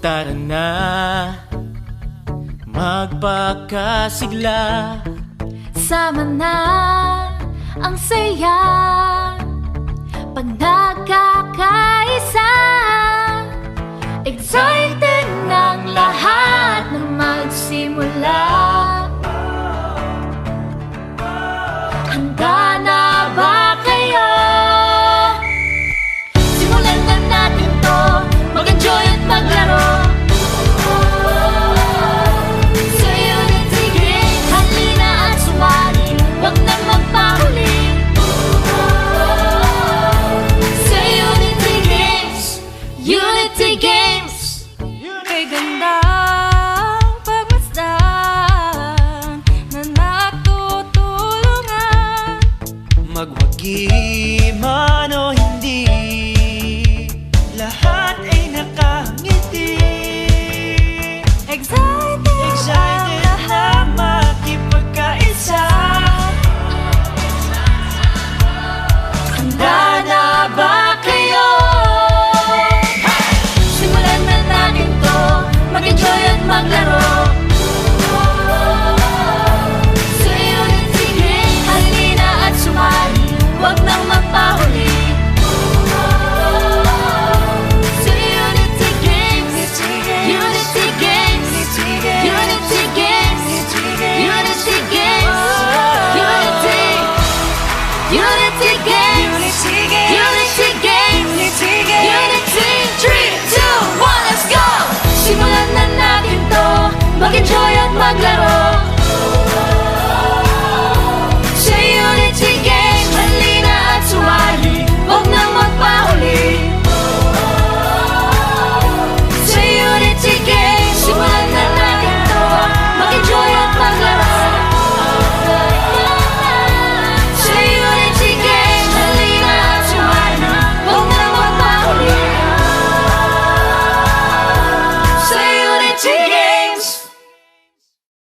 Tara na, magpakasigla. Sama na ang saya pag nagkakaisa. Excited ng lahat na magsimula. Handa na ba kayo? Simulan na natin to, mag-enjoy at maglaro. Sa Unity Games, halina at sumali, huwag na magpahuli. Sa Unity Games, Unity Games.